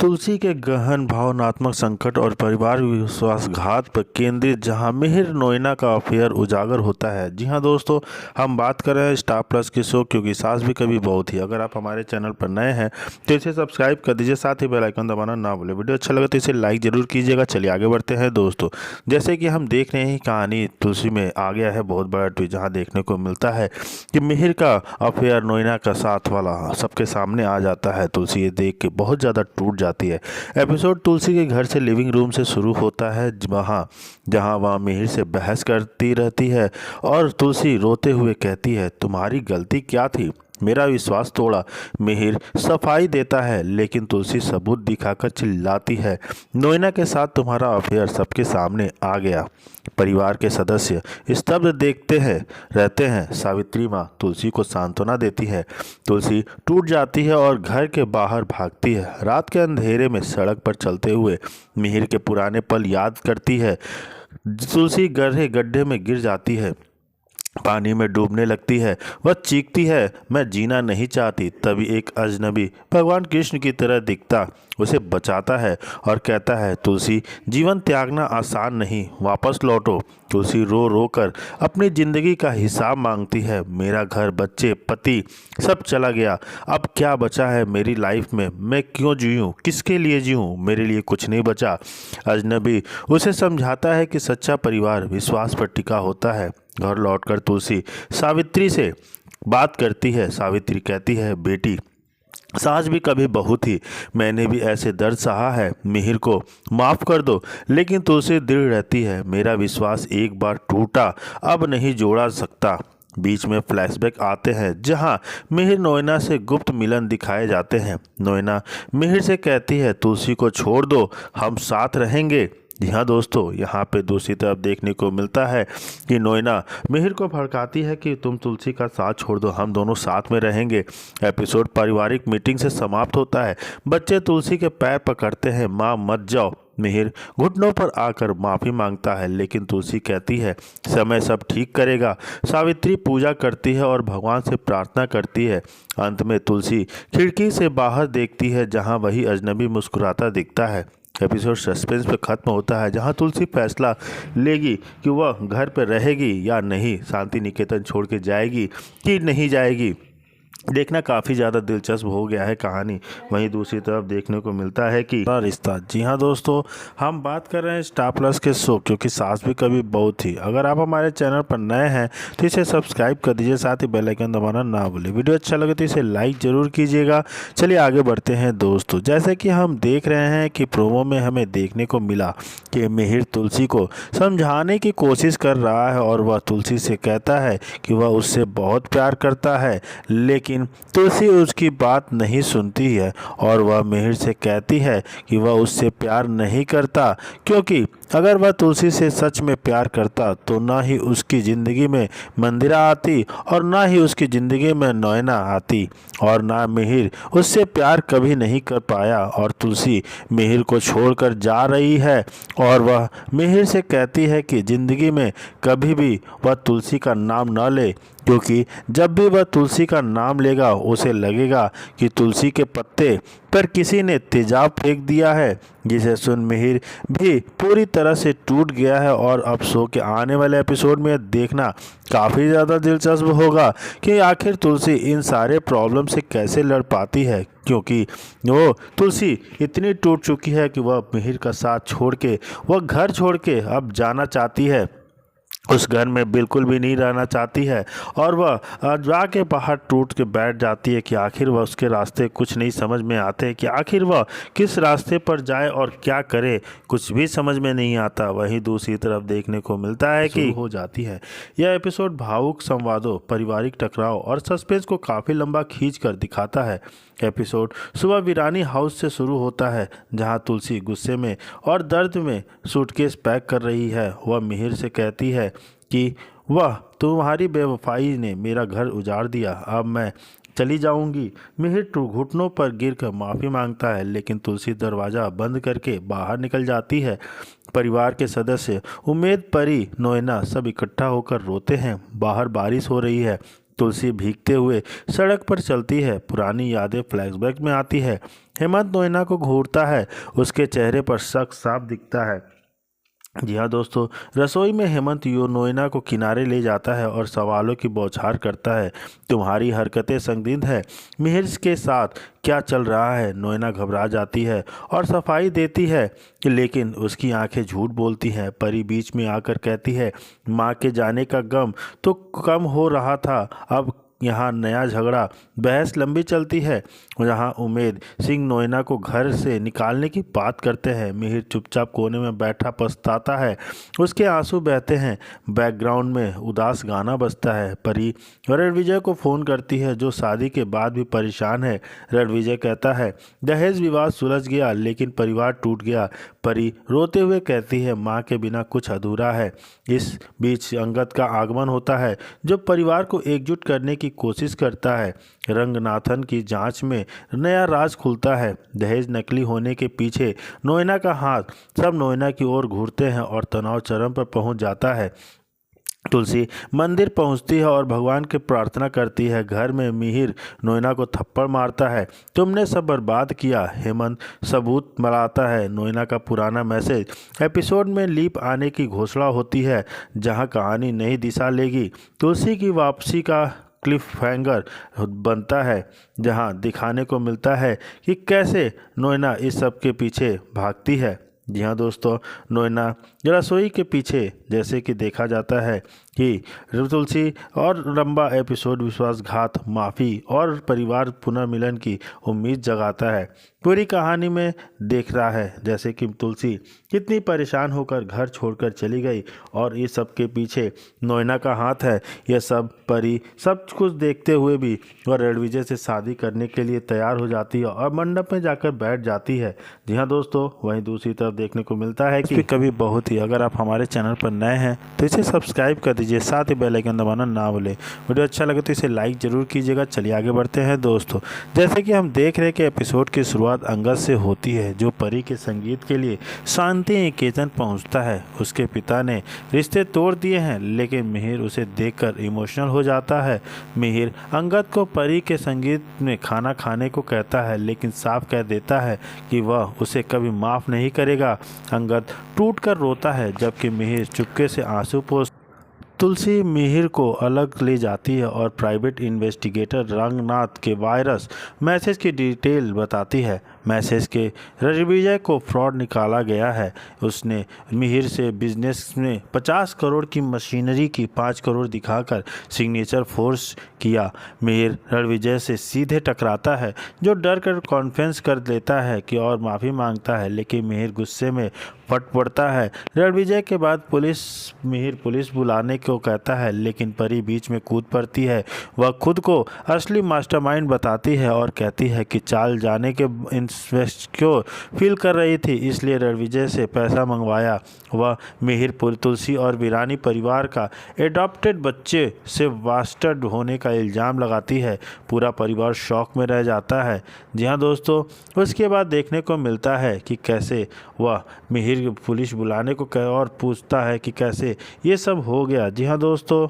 तुलसी के गहन भावनात्मक संकट और परिवार विश्वासघात पर केंद्रित जहां मिहिर नोएना का अफेयर उजागर होता है। जी हां दोस्तों, हम बात कर रहे हैं स्टार प्लस के शो क्योंकि सास भी कभी बहू थी। अगर आप हमारे चैनल पर नए हैं तो इसे सब्सक्राइब कर दीजिए, साथ ही बेल आइकन दबाना ना भूलें। वीडियो अच्छा लगे तो इसे लाइक जरूर कीजिएगा। चलिए आगे बढ़ते हैं दोस्तों। जैसे कि हम देख रहे हैं कहानी तुलसी में आ गया है बहुत बड़ा ट्विस्ट, जहाँ देखने को मिलता है कि मिहिर का अफेयर नोएना का साथ वाला सबके सामने आ जाता है। तुलसी ये देख के बहुत ज़्यादा टूट जाती है। एपिसोड तुलसी के घर से लिविंग रूम से शुरू होता है, जहां वह मिहिर से बहस करती रहती है और तुलसी रोते हुए कहती है, तुम्हारी गलती क्या थी, मेरा विश्वास तोड़ा। मिहिर सफाई देता है लेकिन तुलसी सबूत दिखाकर चिल्लाती है, नोएना के साथ तुम्हारा अफेयर सबके सामने आ गया। परिवार के सदस्य स्तब्ध देखते हैं रहते हैं। सावित्री माँ तुलसी को सांत्वना देती है। तुलसी टूट जाती है और घर के बाहर भागती है। रात के अंधेरे में सड़क पर चलते हुए मिहिर के पुराने पल याद करती है। तुलसी गहरे गड्ढे में गिर जाती है, पानी में डूबने लगती है। वह चीखती है, मैं जीना नहीं चाहती। तभी एक अजनबी भगवान कृष्ण की तरह दिखता उसे बचाता है और कहता है, तुलसी जीवन त्यागना आसान नहीं, वापस लौटो। तुलसी रो रो कर अपनी ज़िंदगी का हिसाब मांगती है। मेरा घर, बच्चे, पति सब चला गया, अब क्या बचा है मेरी लाइफ में? मैं क्यों जीऊँ, किसके लिए जीऊँ? मेरे लिए कुछ नहीं बचा। अजनबी उसे समझाता है कि सच्चा परिवार विश्वास पर टिका होता है। घर लौटकर तुलसी सावित्री से बात करती है। सावित्री कहती है, बेटी सास भी कभी बहू थी, मैंने भी ऐसे दर्द सहा है, मिहिर को माफ़ कर दो। लेकिन तुलसी दृढ़ रहती है, मेरा विश्वास एक बार टूटा, अब नहीं जोड़ा सकता। बीच में फ्लैशबैक आते हैं जहां मिहिर नोएना से गुप्त मिलन दिखाए जाते हैं। नोएना मिहिर से कहती है, तुलसी को छोड़ दो, हम साथ रहेंगे। जी हाँ दोस्तों, यहाँ पे दूसरी तरफ देखने को मिलता है कि नोएना मिहिर को भड़काती है कि तुम तुलसी का साथ छोड़ दो, हम दोनों साथ में रहेंगे। एपिसोड पारिवारिक मीटिंग से समाप्त होता है। बच्चे तुलसी के पैर पकड़ते हैं, माँ मत जाओ। मिहिर घुटनों पर आकर माफ़ी मांगता है लेकिन तुलसी कहती है, समय सब ठीक करेगा। सावित्री पूजा करती है और भगवान से प्रार्थना करती है। अंत में तुलसी खिड़की से बाहर देखती है जहाँ वही अजनबी मुस्कुराता दिखता है। एपिसोड सस्पेंस पे ख़त्म होता है जहां तुलसी फैसला लेगी कि वह घर पर रहेगी या नहीं, शांति निकेतन छोड़ के जाएगी कि नहीं जाएगी। देखना काफ़ी ज़्यादा दिलचस्प हो गया है कहानी। वहीं दूसरी तरफ देखने को मिलता है कि रिश्ता। जी हाँ दोस्तों, हम बात कर रहे हैं स्टार प्लस के शो क्योंकि सास भी कभी बहू थी। अगर आप हमारे चैनल पर नए हैं तो इसे सब्सक्राइब कर दीजिए, साथ ही बेल आइकन दबाना ना भूलें। वीडियो अच्छा लगे तो इसे लाइक ज़रूर कीजिएगा। चलिए आगे बढ़ते हैं दोस्तों। जैसे कि हम देख रहे हैं कि प्रोमो में हमें देखने को मिला कि मिहिर तुलसी को समझाने की कोशिश कर रहा है और वह तुलसी से कहता है कि वह उससे बहुत प्यार करता है, लेकिन तुलसी उसकी बात नहीं सुनती है और वह मिहिर से कहती है कि वह उससे प्यार नहीं करता, क्योंकि अगर वह तुलसी से सच में प्यार करता तो ना ही उसकी ज़िंदगी में मंदिरा आती और ना ही उसकी ज़िंदगी में नोएना आती, और ना मिहिर उससे प्यार कभी नहीं कर पाया। और तुलसी मिहिर को छोड़कर जा रही है और वह मिहिर से कहती है कि ज़िंदगी में कभी भी वह तुलसी का नाम न ले, क्योंकि जब भी वह तुलसी का नाम लेगा उसे लगेगा कि तुलसी के पत्ते पर किसी ने तेजाब फेंक दिया है, जिसे सुन मिहिर भी पूरी तरह से टूट गया है। और अब शो के आने वाले एपिसोड में देखना काफ़ी ज़्यादा दिलचस्प होगा कि आखिर तुलसी इन सारे प्रॉब्लम से कैसे लड़ पाती है, क्योंकि वो तुलसी इतनी टूट चुकी है कि वह मिहिर का साथ छोड़ के, वह घर छोड़ के अब जाना चाहती है। उस घर में बिल्कुल भी नहीं रहना चाहती है और वह जाके बाहर टूट के बैठ जाती है कि आखिर वह उसके रास्ते कुछ नहीं समझ में आते कि आखिर वह किस रास्ते पर जाए और क्या करे, कुछ भी समझ में नहीं आता। वहीं दूसरी तरफ देखने को मिलता है कि हो जाती है। यह एपिसोड भावुक संवादों, पारिवारिक टकराव और सस्पेंस को काफ़ी लंबा खींच कर दिखाता है। एपिसोड सुबह वीरानी हाउस से शुरू होता है जहां तुलसी गुस्से में और दर्द में सूटकेस पैक कर रही है। वह मिहिर से कहती है कि वह तुम्हारी बेवफाई ने मेरा घर उजाड़ दिया, अब मैं चली जाऊंगी। मिहिर घुटनों पर गिरकर माफ़ी मांगता है लेकिन तुलसी दरवाज़ा बंद करके बाहर निकल जाती है। परिवार के सदस्य उम्मीद, परी, नोएना सब इकट्ठा होकर रोते हैं। बाहर बारिश हो रही है। तुलसी भीगते हुए सड़क पर चलती है। पुरानी यादें फ्लैशबैक में आती है। हेमंत नोएना को घूरता है, उसके चेहरे पर शक साफ दिखता है। जी हाँ दोस्तों, रसोई में हेमंत नोएना को किनारे ले जाता है और सवालों की बौछार करता है। तुम्हारी हरकतें संदिग्ध है, मिहिर के साथ क्या चल रहा है? नोएना घबरा जाती है और सफाई देती है, लेकिन उसकी आंखें झूठ बोलती हैं। परी बीच में आकर कहती है, माँ के जाने का गम तो कम हो रहा था, अब यहाँ नया झगड़ा। बहस लंबी चलती है। जहाँ उमेद सिंह नोएना को घर से निकालने की बात करते हैं। मिहिर चुपचाप कोने में बैठा पछताता है, उसके आंसू बहते हैं। बैकग्राउंड में उदास गाना बजता है। परी रणविजय को फ़ोन करती है, जो शादी के बाद भी परेशान है। रणविजय कहता है, दहेज विवाद सुलझ गया, लेकिन परिवार टूट गया। परी रोते हुए कहती है, माँ के बिना कुछ अधूरा है। इस बीच अंगद का आगमन होता है, जो परिवार को एकजुट करने की कोशिश करता है। रंगनाथन की जांच में नया राज खुलता है। दहेज नकली होने के पीछे नोएना का हाथ। सब नोएना की ओर घूरते हैं और तनाव चरम पर पहुंच जाता है। तुलसी मंदिर पहुंचती है और भगवान की प्रार्थना करती है। घर में मिहिर नोएना को थप्पड़ मारता है, तुमने सब बर्बाद किया। हेमंत सबूत बनाता है, नोएना का पुराना मैसेज। एपिसोड में लीप आने की घोषणा होती है, जहां कहानी नई दिशा लेगी। तुलसी की वापसी का क्लिफ हैंगर बनता है, जहां दिखाने को मिलता है कि कैसे नोएना इस सब के पीछे भागती है। जी हाँ दोस्तों, नोएना रसोई के पीछे जैसे कि देखा जाता है कि तुलसी और लंबा एपिसोड विश्वासघात, माफ़ी और परिवार पुनर्मिलन की उम्मीद जगाता है। पूरी कहानी में देख रहा है जैसे कि तुलसी कितनी परेशान होकर घर छोड़कर चली गई और इस सब के पीछे नोएना का हाथ है। यह सब परी सब कुछ देखते हुए भी वह रणविजय से शादी करने के लिए तैयार हो जाती है और मंडप में जाकर बैठ जाती है। जी हाँ दोस्तों, वहीं दूसरी तरफ देखने को मिलता है कि कभी बहुत ही, अगर आप हमारे चैनल पर नए हैं तो इसे सब्सक्राइब कर दीजिए, साथ ही बेल आइकन दबाना ना भूलें। वीडियो अच्छा लगे तो इसे लाइक जरूर कीजिएगा। चलिए आगे बढ़ते हैं दोस्तों। जैसे कि हम देख रहे हैं कि एपिसोड की शुरुआत अंगद से होती है, जो परी के संगीत के लिए शांति निकेतन पहुंचता है। उसके पिता ने रिश्ते तोड़ दिए हैं, लेकिन मिहिर उसे देखकर इमोशनल हो जाता है। मिहिर अंगद को परी के संगीत में खाना खाने को कहता है, लेकिन साफ कह देता है कि वह उसे कभी माफ़ नहीं करेगा। अंगद टूट कर रोता है, जबकि मिहिर चुपके से आंसू पोंछ। तुलसी मिहिर को अलग ले जाती है और प्राइवेट इन्वेस्टिगेटर रंगनाथ के वायरस मैसेज की डिटेल बताती है। मैसेज के रणविजय को फ्रॉड निकाला गया है। उसने मिहिर से बिजनेस में 50 करोड़ की मशीनरी की 5 करोड़ दिखाकर सिग्नेचर फोर्स किया। मिहिर रणविजय से सीधे टकराता है, जो डर कर कॉन्फेंस कर देता है कि और माफ़ी मांगता है, लेकिन मिहिर गुस्से में फट पड़ता है। रणविजय के बाद मिहिर पुलिस बुलाने को कहता है, लेकिन परी बीच में कूद पड़ती है। वह खुद को असली मास्टरमाइंड बताती है और कहती है कि चाल जाने के इन्वेस्ट क्यों फील कर रही थी, इसलिए रणविजय से पैसा मंगवाया। वह मिहिर तुलसी और वीरानी परिवार का एडॉप्टेड बच्चे से बास्टर्ड होने का इल्ज़ाम लगाती है। पूरा परिवार शॉक में रह जाता है। जी हाँ दोस्तों, उसके बाद देखने को मिलता है कि कैसे वह मिहिर पुलिस बुलाने को और पूछता है कि कैसे ये सब हो गया। जी हाँ दोस्तों।